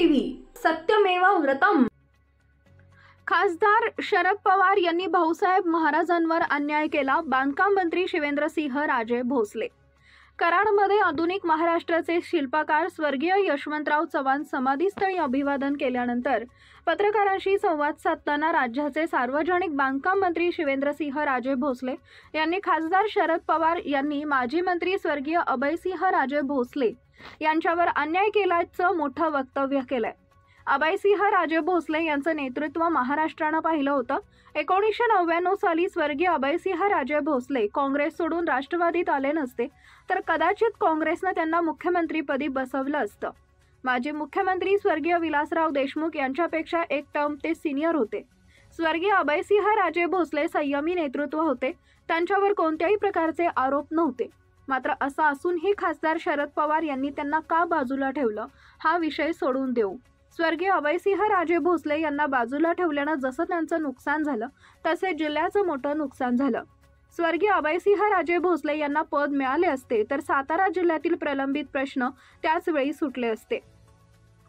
TV सत्यमेव व्रतम। खासदार शरद पवार यांनी भाऊसाहेब महाराजांवर अन्याय केला। बांधकाम मंत्री शिवेंद्रसिंह राजे भोसले। कराडमध्ये आधुनिक महाराष्ट्राचे शिल्पकार स्वर्गीय यशवंतराव चव्हाण समाधीस्थळी अभिवादन केल्यानंतर पत्रकारांशी संवाद साधताना राज्याचे सार्वजनिक बांधकाम मंत्री शिवेंद्रसिंह राजे भोसले यांनी खासदार शरद पवार यांनी माजी मंत्री स्वर्गीय अभयसिंह राजे भोसले यांच्यावर अन्याय केल्याचं मोठं वक्तव्य केलंय। अभयसिंह राजे भोसले यांचं नेतृत्व महाराष्ट्रानं पाहिलं होतं। 1999 साली स्वर्गीय अभयसिंह राजे भोसले काँग्रेस सोडून राष्ट्रवादीत आले नसते तर कदाचित काँग्रेसनं त्यांना मुख्यमंत्रीपदी बसवलं असतं। माजी मुख्यमंत्री स्वर्गीय विलासराव देशमुख यांच्यापेक्षा एक टर्म ते सिनियर होते। स्वर्गीय अभयसिंह राजे भोसले संयमी नेतृत्व होते, त्यांच्यावर कोणत्याही प्रकारचे आरोप नव्हते। मात्र असं असूनही खासदार शरद पवार यांनी त्यांना का बाजूला ठेवलं हा विषय सोडून देऊ। स्वर्गीय अभयसिंह राजे भोसले यांना बाजूला ठेवल्यानं जसं त्यांचं नुकसान झालं तसे जिल्ह्याचं मोठं नुकसान झालं। स्वर्गीय अभयसिंह राजे भोसले यांना पद मिळाले असते तर सातारा जिल्ह्यातील प्रलंबित प्रश्न त्याच वेळी सुटले असते।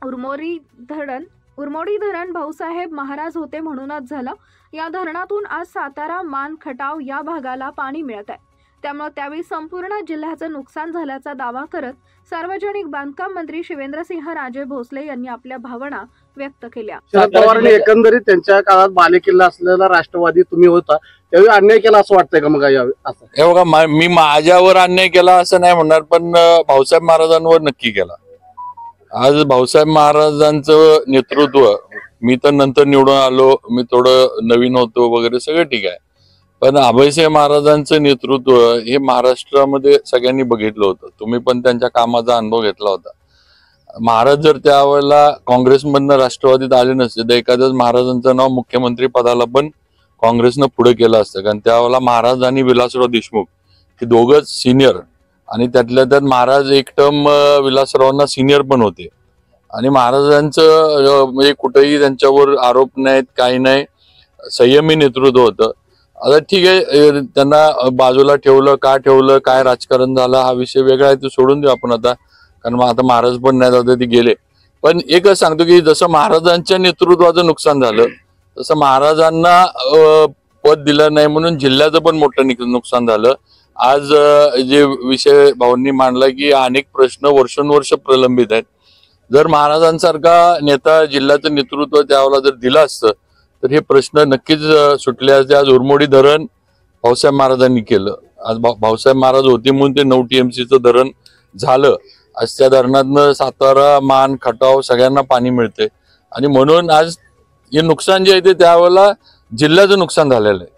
उरमोडी धरण भाऊसाहेब महाराज होते म्हणूनच झालं। या धरणातून आज सातारा मान खटाव या भागाला पाणी मिळत आहे, त्यामुळे त्यावेळी संपूर्ण जिल्ह्याचं नुकसान झाल्याचा दावा करत सार्वजनिक बांधकाम मंत्री शिवेंद्रसिंह राजे भोसले यांनी आपल्या भावना व्यक्त केल्या। शरद पवारांनी एकंदरीत त्यांच्या काळात बालेकिल्ला असलेला राष्ट्रवादी तुम्ही होता, त्यावेळी अन्याय केला असं वाटतंय का? मग असं हे बघा, मी माझ्यावर अन्याय केला असं नाही म्हणणार, पण भाऊसाहेब महाराजांवर नक्की केला। आज भाऊसाहेब महाराजांचं नेतृत्व, मी तर नंतर निवडून आलो, मी थोडं नवीन होतो वगैरे सगळं ठीक आहे, पण अभयसिंह महाराजांचं नेतृत्व हे महाराष्ट्रामध्ये सगळ्यांनी बघितलं होतं। तुम्ही पण त्यांच्या कामाचा अनुभव घेतला होता। महाराज जर त्यावेळेला काँग्रेसमधनं राष्ट्रवादीत आले नसते तर एखाद्याच महाराजांचं नाव मुख्यमंत्री पदाला पण काँग्रेसनं पुढे केलं असतं, कारण त्यावेळेला महाराज आणि विलासराव देशमुख हे दोघंच सिनियर, आणि त्यातल्या त्यात महाराज एक टर्म विलासरावांना सिनियर पण होते, आणि महाराजांचं म्हणजे कुठेही त्यांच्यावर आरोप नाहीत, काही नाही, संयमी नेतृत्व होतं। आता ठीक आहे, त्यांना बाजूला ठेवलं, का ठेवलं, काय राजकारण झालं हा विषय वेगळा आहे, ते सोडून देऊ आपण आता, कारण आता महाराज पण नाही होते, ते गेले। पण एकच सांगतो की जसं महाराजांच्या नेतृत्वाचं नुकसान झालं तसं महाराजांना पद दिलं नाही म्हणून जिल्ह्याचं पण मोठं नुकसान झालं। आज जे विषय भाऊंनी मांडला की अनेक प्रश्न वर्षानुवर्ष प्रलंबित आहेत, जर महाराजांसारखा नेता जिल्ह्याचं नेतृत्व त्यावेळेला जर दिलं असतं तर हे प्रश्न नक्कीच सुटले असते। आज उरमोडी धरण भाऊसाहेब महाराजांनी केलं, आज भाऊसाहेब महाराज होते म्हणून ते 9 TMCचं धरण झालं। आज त्या धरणातनं सातारा मान खटाव सगळ्यांना पाणी मिळते, आणि म्हणून आज हे नुकसान जे आहे ते त्यावेळेला जिल्ह्याचं नुकसान झालेलं आहे।